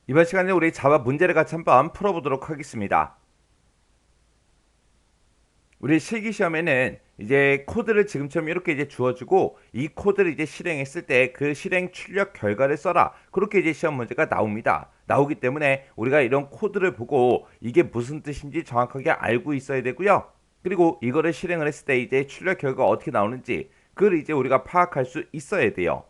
이번 시간에 우리 자바 문제를 같이 한번 풀어보도록 하겠습니다. 우리 실기시험에는 이제 코드를 지금처럼 이렇게 이제 주어주고 이 코드를 이제 실행했을 때 그 실행 출력 결과를 써라. 그렇게 이제 시험 문제가 나옵니다. 나오기 때문에 우리가 이런 코드를 보고 이게 무슨 뜻인지 정확하게 알고 있어야 되고요. 그리고 이거를 실행을 했을 때 이제 출력 결과가 어떻게 나오는지 그걸 이제 우리가 파악할 수 있어야 돼요.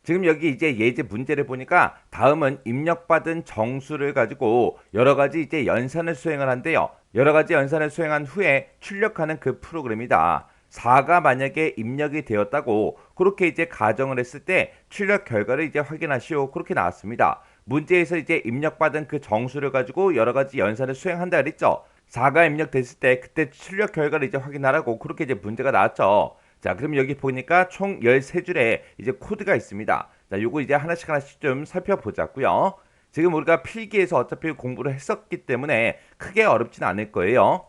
지금 여기 이제 예제 문제를 보니까 다음은 입력받은 정수를 가지고 여러 가지 이제 연산을 수행을 한대요. 여러 가지 연산을 수행한 후에 출력하는 그 프로그램이다. 4가 만약에 입력이 되었다고 그렇게 이제 가정을 했을 때 출력 결과를 이제 확인하시오. 그렇게 나왔습니다. 문제에서 이제 입력받은 그 정수를 가지고 여러 가지 연산을 수행한다 그랬죠. 4가 입력됐을 때 그때 출력 결과를 이제 확인하라고 그렇게 이제 문제가 나왔죠. 자, 그럼 여기 보니까 총 13줄의 이제 코드가 있습니다. 자, 요거 이제 하나씩 좀 살펴보자고요. 지금 우리가 필기에서 어차피 공부를 했었기 때문에 크게 어렵진 않을 거예요.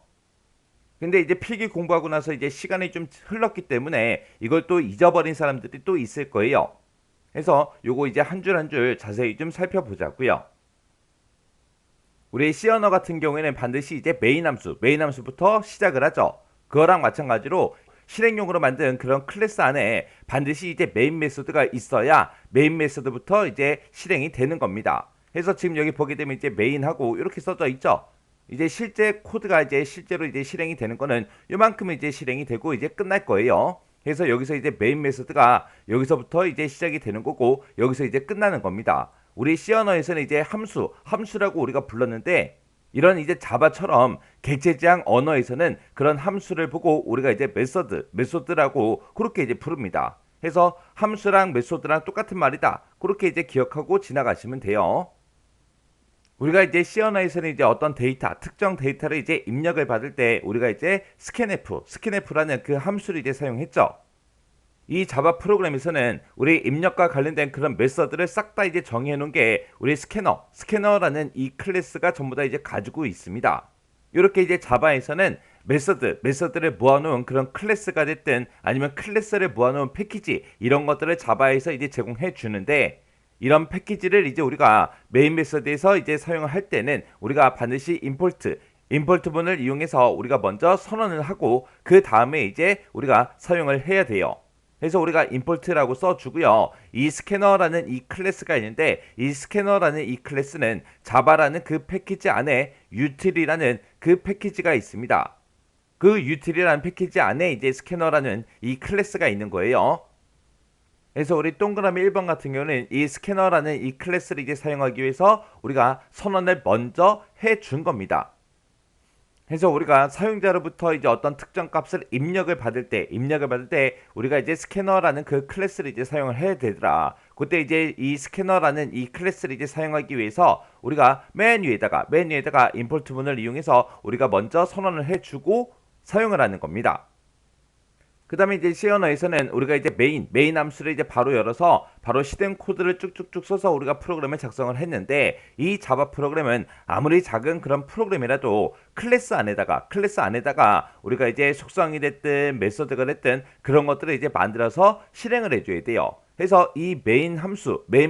근데 이제 필기 공부하고 나서 이제 시간이 좀 흘렀기 때문에 이걸 또 잊어버린 사람들이 또 있을 거예요. 그래서 요거 이제 한 줄 한 줄 자세히 좀 살펴보자고요. 우리 C 언어 같은 경우에는 반드시 이제 메인 함수부터 시작을 하죠. 그거랑 마찬가지로 실행용으로 만든 그런 클래스 안에 반드시 이제 메인 메소드가 있어야 메인 메소드부터 이제 실행이 되는 겁니다. 그래서 지금 여기 보게 되면 이제 메인하고 이렇게 써져 있죠. 이제 실제 코드가 이제 실제로 이제 실행이 되는 거는 요만큼 이제 실행이 되고 이제 끝날 거예요. 그래서 여기서 이제 메인 메소드가 여기서부터 이제 시작이 되는 거고 여기서 이제 끝나는 겁니다. 우리 C 언어에서는 이제 함수라고 우리가 불렀는데 이런 이제 자바처럼 객체지향 언어에서는 그런 함수를 보고 우리가 이제 메소드라고 그렇게 이제 부릅니다. 해서 함수랑 메소드랑 똑같은 말이다. 그렇게 이제 기억하고 지나가시면 돼요. 우리가 이제 C 언어에서는 이제 어떤 데이터, 특정 데이터를 이제 입력을 받을 때 우리가 이제 스캔F라는 그 함수를 이제 사용했죠. 이 자바 프로그램에서는 우리 입력과 관련된 그런 메서드를 싹 다 이제 정의해 놓은 게 우리 스캐너라는 이 클래스가 전부 다 이제 가지고 있습니다. 이렇게 이제 자바에서는 메서드를 모아놓은 그런 클래스가 됐든 아니면 클래스를 모아놓은 패키지 이런 것들을 자바에서 이제 제공해 주는데 이런 패키지를 이제 우리가 메인 메서드에서 이제 사용을 할 때는 우리가 반드시 임포트문을 이용해서 우리가 먼저 선언을 하고 그 다음에 이제 우리가 사용을 해야 돼요. 그래서 우리가 임포트라고 써주고요. 이 스캐너라는 이 클래스가 있는데 이 스캐너라는 이 클래스는 자바라는 그 패키지 안에 util이라는 그 패키지가 있습니다. 그 util이라는 패키지 안에 이제 스캐너라는 이 클래스가 있는 거예요. 그래서 우리 동그라미 1번 같은 경우는 이 스캐너라는 이 클래스를 이제 사용하기 위해서 우리가 선언을 먼저 해 준 겁니다. 그래서 우리가 사용자로부터 이제 어떤 특정 값을 입력을 받을 때 우리가 이제 스캐너라는 그 클래스를 이제 사용을 해야 되더라. 그때 이제 이 스캐너라는 이 클래스를 이제 사용하기 위해서 우리가 맨 위에다가 임포트문을 이용해서 우리가 먼저 선언을 해주고 사용을 하는 겁니다. 그 다음에 이제 C 언어에서는 우리가 이제 메인 함수를 이제 바로 열어서 바로 실행 코드를 쭉쭉쭉 써서 우리가 프로그램을 작성을 했는데 이 자바 프로그램은 아무리 작은 그런 프로그램이라도 클래스 안에다가 우리가 이제 속성이 됐든 메소드가 됐든 그런 것들을 이제 만들어서 실행을 해줘야 돼요. 그래서 이 메인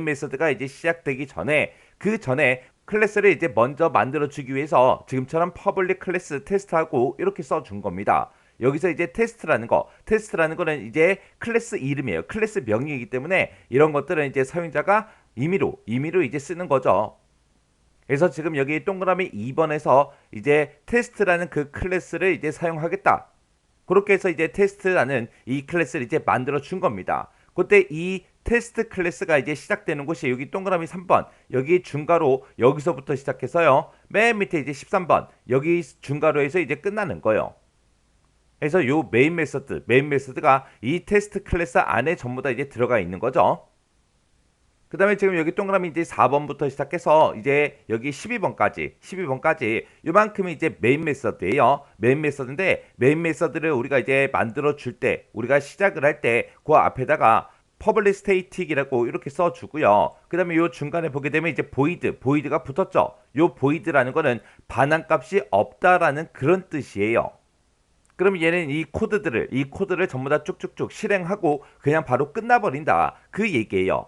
메소드가 이제 시작되기 전에 그 전에 클래스를 이제 먼저 만들어 주기 위해서 지금처럼 퍼블릭 클래스 테스트하고 이렇게 써준 겁니다. 여기서 이제 테스트라는 거는 이제 클래스 이름이에요. 클래스 명령이기 때문에 이런 것들은 이제 사용자가 임의로 이제 쓰는 거죠. 그래서 지금 여기 동그라미 2번에서 이제 테스트라는 그 클래스를 이제 사용하겠다. 그렇게 해서 이제 테스트라는 이 클래스를 이제 만들어 준 겁니다. 그때 이 테스트 클래스가 이제 시작되는 곳이 여기 동그라미 3번 여기 중괄호 여기서부터 시작해서요. 맨 밑에 이제 13번 여기 중괄호에서 이제 끝나는 거예요. 그래서 요 메인 메소드가 이 테스트 클래스 안에 전부 다 이제 들어가 있는 거죠. 그 다음에 지금 여기 동그라미 이제 4번부터 시작해서 이제 여기 12번까지 요만큼이 이제 메인 메서드예요. 메인 메서드인데 메인 메서드를 우리가 이제 만들어 줄 때 우리가 시작을 할 때 그 앞에다가 public static이라고 이렇게 써주고요. 그 다음에 요 중간에 보게 되면 이제 void가 붙었죠. 요 void라는 거는 반환값이 없다라는 그런 뜻이에요. 그럼 얘는 이 코드를 전부 다 쭉쭉쭉 실행하고 그냥 바로 끝나버린다. 그 얘기예요.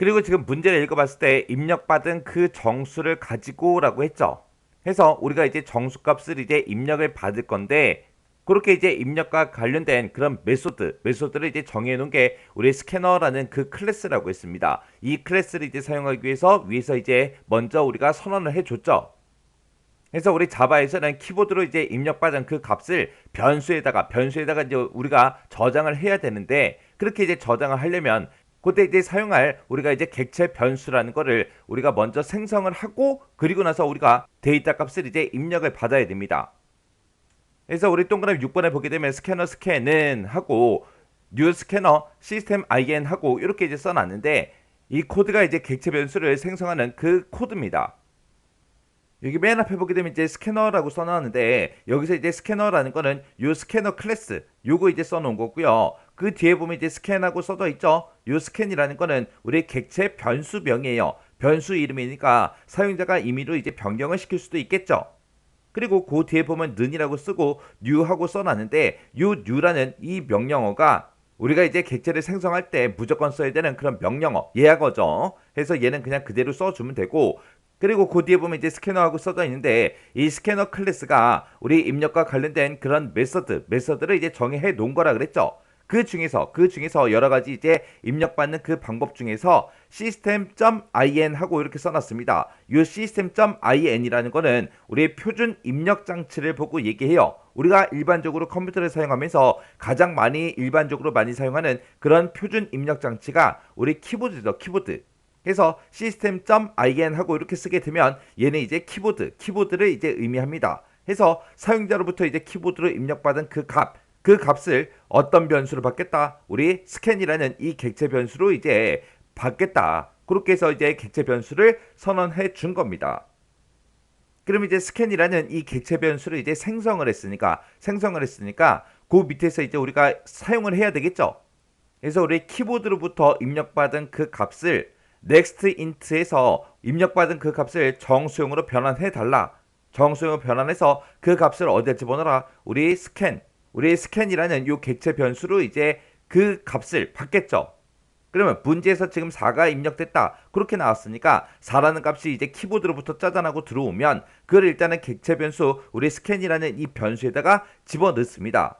그리고 지금 문제를 읽어봤을 때 입력받은 그 정수를 가지고라고 했죠. 해서 우리가 이제 정수값을 이제 입력을 받을 건데 그렇게 이제 입력과 관련된 그런 메소드를 이제 정해 놓은 게 우리 스캐너라는 그 클래스라고 했습니다. 이 클래스를 이제 사용하기 위해서 이제 먼저 우리가 선언을 해줬죠. 그래서 우리 자바에서는 키보드로 이제 입력받은 그 값을 변수에다가 이제 우리가 저장을 해야 되는데 그렇게 이제 저장을 하려면 그때 이제 사용할 우리가 이제 객체 변수라는 거를 우리가 먼저 생성을 하고 그리고 나서 우리가 데이터 값을 이제 입력을 받아야 됩니다. 그래서 우리 동그라미 6번에 보게 되면 스캐너 스캔은 하고 뉴 스캐너 시스템 IN 하고 이렇게 이제 써놨는데 이 코드가 이제 객체 변수를 생성하는 그 코드입니다. 여기 맨 앞에 보게 되면 이제 스캐너라고 써놨는데 여기서 이제 스캐너라는 거는 요 스캐너 클래스 요거 이제 써놓은 거고요. 그 뒤에 보면 이제 스캔하고 써져 있죠. 요 스캔이라는 거는 우리 객체 변수명이에요. 변수 이름이니까 사용자가 임의로 이제 변경을 시킬 수도 있겠죠. 그리고 그 뒤에 보면 는이라고 쓰고 new하고 써놨는데 요 new라는 이 명령어가 우리가 이제 객체를 생성할 때 무조건 써야 되는 그런 명령어 예약어죠. 그래서 얘는 그냥 그대로 써주면 되고 그리고 그 뒤에 보면 이제 스캐너하고 써져 있는데 이 스캐너 클래스가 우리 입력과 관련된 그런 메서드를 이제 정의해 놓은 거라 그랬죠. 그 중에서 여러 가지 이제 입력받는 그 방법 중에서 system.in 하고 이렇게 써놨습니다. 이 system.in이라는 거는 우리의 표준 입력 장치를 보고 얘기해요. 우리가 일반적으로 컴퓨터를 사용하면서 가장 일반적으로 많이 사용하는 그런 표준 입력 장치가 우리 키보드죠. 키보드. 그래서 system.in 하고 이렇게 쓰게 되면 얘는 이제 키보드를 이제 의미합니다. 해서 사용자로부터 이제 키보드로 입력받은 그 값을 어떤 변수로 받겠다? 우리 스캔이라는 이 객체 변수로 이제 받겠다. 그렇게 해서 이제 객체 변수를 선언해 준 겁니다. 그럼 이제 스캔이라는 이 객체 변수를 이제 생성을 했으니까 그 밑에서 이제 우리가 사용을 해야 되겠죠. 그래서 우리 키보드로부터 입력받은 그 값을 nextint에서 입력받은 그 값을 정수형으로 변환해 달라. 정수형으로 변환해서 그 값을 어디에 집어넣어라? 우리 스캔이라는 요 객체 변수로 이제 그 값을 받겠죠. 그러면 문제에서 지금 4가 입력됐다. 그렇게 나왔으니까 4라는 값이 이제 키보드로부터 짜잔하고 들어오면 그걸 일단은 객체 변수 우리 스캔이라는 이 변수에다가 집어넣습니다.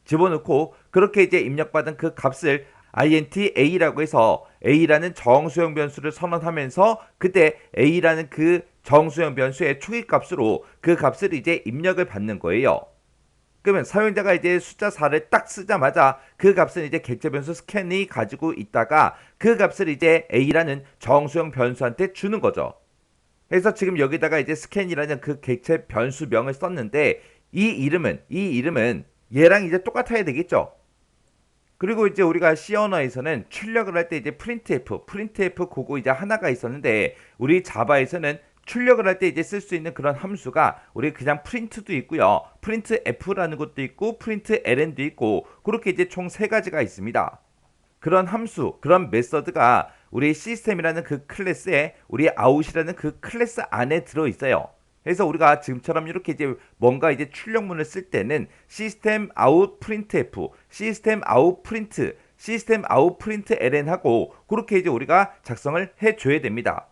집어넣고 그렇게 이제 입력받은 그 값을 int a라고 해서 a라는 정수형 변수를 선언하면서 그때 a라는 그 정수형 변수의 초기값으로 그 값을 이제 입력을 받는 거예요. 그러면 사용자가 이제 숫자 4를 딱 쓰자마자 그 값은 이제 객체 변수 스캔이 가지고 있다가 그 값을 이제 a라는 정수형 변수한테 주는 거죠. 그래서 지금 여기다가 이제 스캔이라는 그 객체 변수명을 썼는데 이 이름은 얘랑 이제 똑같아야 되겠죠. 그리고 이제 우리가 C 언어에서는 출력을 할 때 이제 printf 그거 이제 하나가 있었는데 우리 자바에서는 출력을 할 때 이제 쓸 수 있는 그런 함수가 우리 그냥 print도 있고요. printf라는 것도 있고 println도 있고 그렇게 이제 총 3가지가 있습니다. 그런 함수, 그런 메서드가 우리 시스템이라는 그 클래스에 우리 out이라는 그 클래스 안에 들어 있어요. 그래서 우리가 지금처럼 이렇게 이제 뭔가 이제 출력문을 쓸 때는 system out printf, system out print, system out println 하고 그렇게 이제 우리가 작성을 해줘야 됩니다.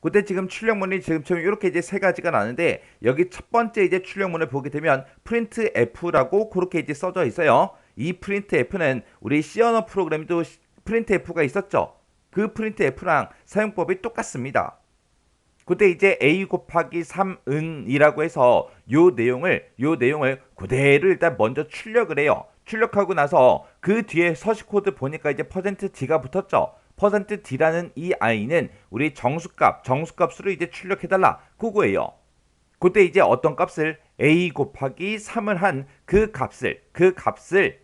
그때 지금 출력문이 지금처럼 이렇게 이제 3가지가 나는데 여기 첫 번째 이제 출력문을 보게 되면 printf라고 그렇게 이제 써져 있어요. 이 printf는 우리 C 언어 프로그램도 printf가 있었죠. 그 printf랑 사용법이 똑같습니다. 그때 이제 a 곱하기 3은이라고 해서 요 내용을 그대로 일단 먼저 출력을 해요. 출력하고 나서 그 뒤에 서식 코드 보니까 이제 %d가 붙었죠. %d라는 이 i는 우리 정수값으로 이제 출력해달라. 그거예요. 그때 이제 어떤 값을 a 곱하기 3을 한 그 값을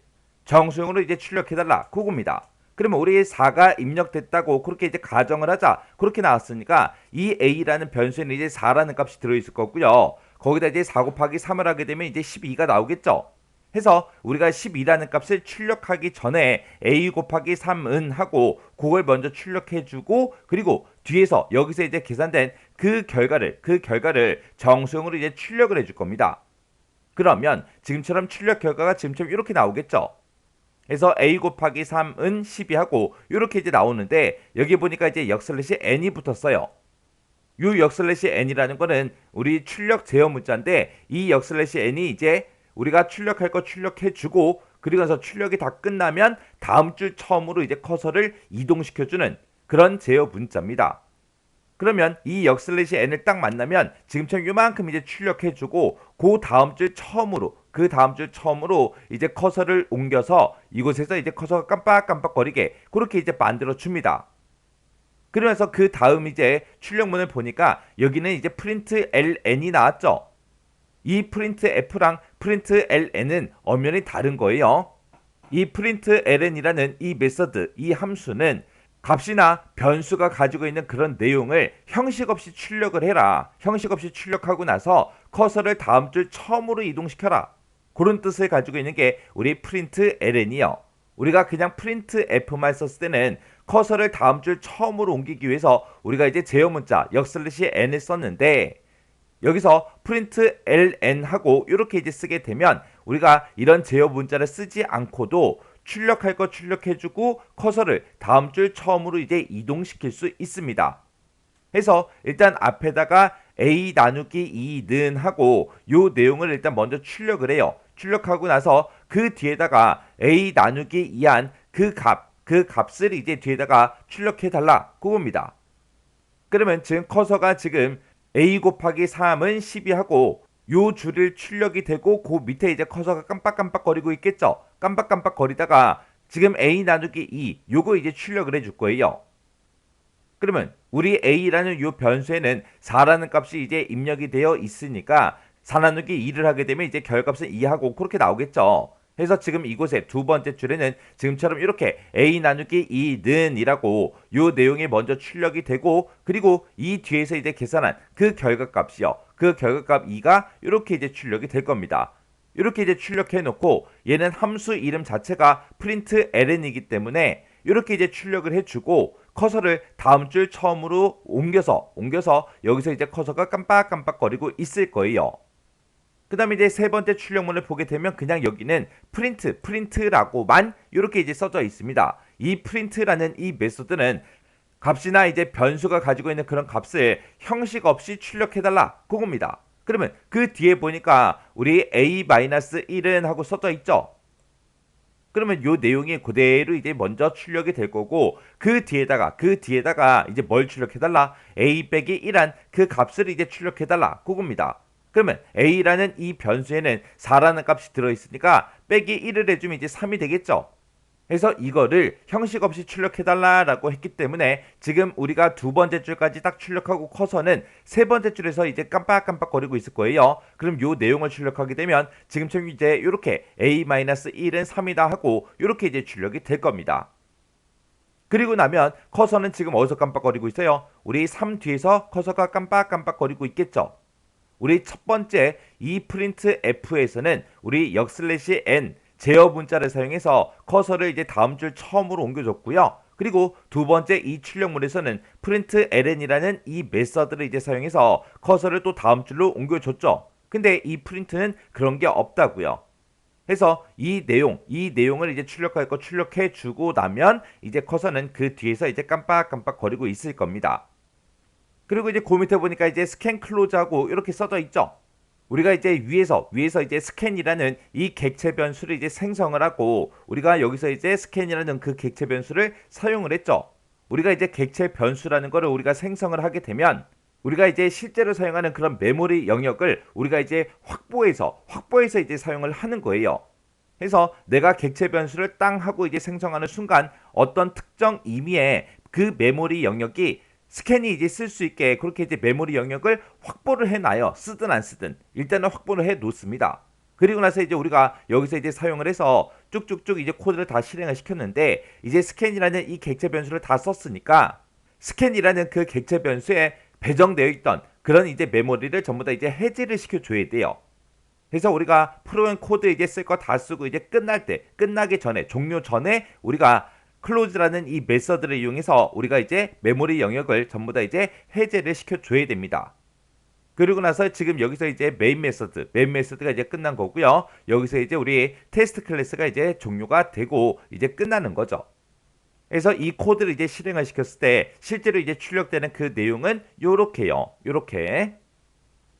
정수형으로 이제 출력해달라. 그겁니다. 그러면 우리 4가 입력됐다고 그렇게 이제 가정을 하자. 그렇게 나왔으니까 이 a라는 변수에는 이제 4라는 값이 들어있을 거고요. 거기다 이제 4 곱하기 3을 하게 되면 이제 12가 나오겠죠. 해서 우리가 12라는 값을 출력하기 전에 a 곱하기 3은 하고 그걸 먼저 출력해주고 그리고 뒤에서 여기서 이제 계산된 그 결과를 정수형으로 이제 출력을 해줄 겁니다. 그러면 지금처럼 출력 결과가 지금처럼 이렇게 나오겠죠. 그래서 a 곱하기 3은 12하고 이렇게 이제 나오는데 여기 보니까 이제 역슬래시 n이 붙었어요. 요 역슬래시 n이라는 거는 우리 출력 제어 문자인데 이 역슬래시 n이 이제 우리가 출력할 거 출력해주고 그리고 나서 출력이 다 끝나면 다음 줄 처음으로 이제 커서를 이동시켜주는 그런 제어 문자입니다. 그러면 이 역슬래시 n을 딱 만나면 지금처럼 요만큼 이제 출력해주고 그 다음 줄 처음으로 이제 커서를 옮겨서 이곳에서 이제 커서가 깜빡깜빡거리게 그렇게 이제 만들어 줍니다. 그러면서 그 다음 이제 출력문을 보니까 여기는 이제 프린트 ln이 나왔죠. 이 프린트 f랑 프린트 ln은 엄연히 다른 거예요. 이 프린트 ln이라는 이 메서드, 이 함수는 값이나 변수가 가지고 있는 그런 내용을 형식 없이 출력을 해라. 형식 없이 출력하고 나서 커서를 다음 줄 처음으로 이동시켜라. 그런 뜻을 가지고 있는 게 우리 프린트 ln이요. 우리가 그냥 프린트 f만 썼을 때는 커서를 다음 줄 처음으로 옮기기 위해서 우리가 이제 제어 문자 역슬래시 n을 썼는데 여기서 프린트 ln하고 이렇게 이제 쓰게 되면 우리가 이런 제어 문자를 쓰지 않고도 출력할 거 출력해주고 커서를 다음 줄 처음으로 이제 이동시킬 수 있습니다. 해서 일단 앞에다가 a 나누기 2는 하고 요 내용을 일단 먼저 출력을 해요. 출력하고 나서 그 뒤에다가 a 나누기 2한 그 값을 이제 뒤에다가 출력해 달라 그겁니다. 그러면 지금 커서가 지금 a 곱하기 3은 12하고 요 줄을 출력이 되고 그 밑에 이제 커서가 깜빡깜빡거리고 있겠죠. 깜빡깜빡거리다가 지금 a 나누기 2 요거 이제 출력을 해줄 거예요. 그러면 우리 a라는 요 변수에는 4라는 값이 이제 입력이 되어 있으니까 4 나누기 2를 하게 되면 이제 결값은 2하고 그렇게 나오겠죠. 그래서 지금 이곳에 두 번째 줄에는 지금처럼 이렇게 a 나누기 2는 이라고 요 내용이 먼저 출력이 되고 그리고 이 뒤에서 이제 계산한 그 결과값이요. 그 결과값 2가 이렇게 이제 출력이 될 겁니다. 이렇게 이제 출력해 놓고 얘는 함수 이름 자체가 프린트 ln이기 때문에 이렇게 이제 출력을 해주고 커서를 다음 줄 처음으로 옮겨서 여기서 이제 커서가 깜빡깜빡거리고 있을 거예요. 그 다음에 이제 세 번째 출력문을 보게 되면 그냥 여기는 프린트라고만 이렇게 이제 써져 있습니다. 이 프린트라는 이 메소드는 값이나 이제 변수가 가지고 있는 그런 값을 형식 없이 출력해달라 그겁니다. 그러면 그 뒤에 보니까 우리 a-1은 하고 써져 있죠. 그러면 요 내용이 그대로 이제 먼저 출력이 될 거고 그 뒤에다가 이제 뭘 출력해달라 a-1한 그 값을 이제 출력해달라 그겁니다. 그러면 a라는 이 변수에는 4라는 값이 들어있으니까 빼기 1을 해주면 이제 3이 되겠죠. 그래서 이거를 형식 없이 출력해달라라고 했기 때문에 지금 우리가 두 번째 줄까지 딱 출력하고 커서는 세 번째 줄에서 이제 깜빡깜빡거리고 있을 거예요. 그럼 요 내용을 출력하게 되면 지금처럼 이제 이렇게 a-1은 3이다 하고 이렇게 이제 출력이 될 겁니다. 그리고 나면 커서는 지금 어디서 깜빡거리고 있어요? 우리 3 뒤에서 커서가 깜빡깜빡거리고 있겠죠. 우리 첫 번째 이 프린트 f에서는 우리 역슬래시 n 제어 문자를 사용해서 커서를 이제 다음 줄 처음으로 옮겨줬고요. 그리고 두 번째 이 출력문에서는 프린트 ln이라는 이 메서드를 이제 사용해서 커서를 또 다음 줄로 옮겨줬죠. 근데 이 프린트는 그런 게 없다고요. 해서 이 내용을 이제 출력할 거 출력해 주고 나면 이제 커서는 그 뒤에서 이제 깜빡깜빡거리고 있을 겁니다. 그리고 이제 그 밑에 보니까 이제 스캔 클로즈하고 이렇게 써져 있죠. 우리가 이제 위에서 이제 스캔이라는 이 객체 변수를 이제 생성을 하고 우리가 여기서 이제 스캔이라는 그 객체 변수를 사용을 했죠. 우리가 이제 객체 변수라는 거를 우리가 생성을 하게 되면 우리가 이제 실제로 사용하는 그런 메모리 영역을 우리가 이제 확보해서 이제 사용을 하는 거예요. 그래서 내가 객체 변수를 땅 하고 이제 생성하는 순간 어떤 특정 의미의 그 메모리 영역이 스캔이 이제 쓸 수 있게 그렇게 이제 메모리 영역을 확보를 해놔요. 쓰든 안 쓰든 일단은 확보를 해 놓습니다. 그리고 나서 이제 우리가 여기서 이제 사용을 해서 쭉쭉쭉 이제 코드를 다 실행을 시켰는데 이제 스캔이라는 이 객체 변수를 다 썼으니까 스캔이라는 그 객체 변수에 배정되어 있던 그런 이제 메모리를 전부 다 이제 해제를 시켜줘야 돼요. 그래서 우리가 프로그램 코드 이제 쓸 거 다 쓰고 이제 끝나기 전에 종료 전에 우리가 클로즈라는 이 메서드를 이용해서 우리가 이제 메모리 영역을 전부 다 이제 해제를 시켜줘야 됩니다. 그리고 나서 지금 여기서 이제 메인 메소드가 이제 끝난 거고요. 여기서 이제 우리 테스트 클래스가 이제 종료가 되고 이제 끝나는 거죠. 그래서 이 코드를 이제 실행을 시켰을 때 실제로 이제 출력되는 그 내용은 요렇게요. 요렇게.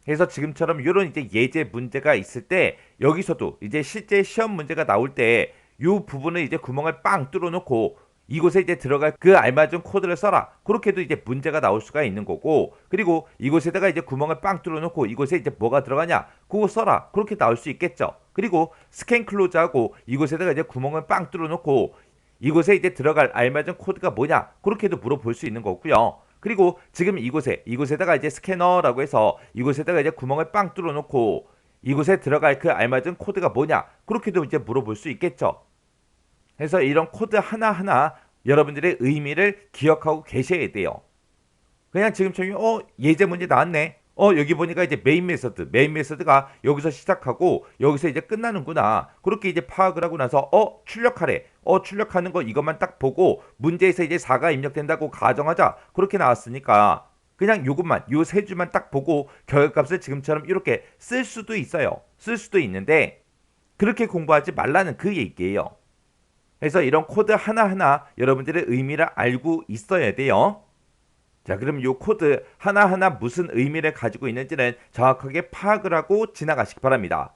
그래서 지금처럼 이런 이제 예제 문제가 있을 때 여기서도 이제 실제 시험 문제가 나올 때 요 부분을 이제 구멍을 빵 뚫어 놓고 이곳에 이제 들어갈 그 알맞은 코드를 써라. 그렇게도 이제 문제가 나올 수가 있는 거고, 그리고 이곳에다가 이제 구멍을 빵 뚫어 놓고 이곳에 이제 뭐가 들어가냐? 그거 써라. 그렇게 나올 수 있겠죠. 그리고 스캔 클로즈하고 이곳에다가 이제 구멍을 빵 뚫어 놓고 이곳에 이제 들어갈 알맞은 코드가 뭐냐? 그렇게도 물어볼 수 있는 거고요. 그리고 지금 이곳에다가 이제 스캐너라고 해서 이곳에다가 이제 구멍을 빵 뚫어 놓고 이곳에 들어갈 그 알맞은 코드가 뭐냐? 그렇게도 이제 물어볼 수 있겠죠. 그래서 이런 코드 하나하나 여러분들의 의미를 기억하고 계셔야 돼요. 그냥 지금처럼 예제 문제 나왔네. 여기 보니까 이제 메인 메소드가 여기서 시작하고 여기서 이제 끝나는구나. 그렇게 이제 파악을 하고 나서 출력하래. 출력하는 거 이것만 딱 보고 문제에서 이제 4가 입력된다고 가정하자. 그렇게 나왔으니까 그냥 요것만 요 세 줄만 딱 보고 결과값을 지금처럼 이렇게 쓸 수도 있어요. 쓸 수도 있는데 그렇게 공부하지 말라는 그 얘기예요. 그래서 이런 코드 하나하나 여러분들의 의미를 알고 있어야 돼요. 자, 그럼 이 코드 하나하나 무슨 의미를 가지고 있는지는 정확하게 파악을 하고 지나가시기 바랍니다.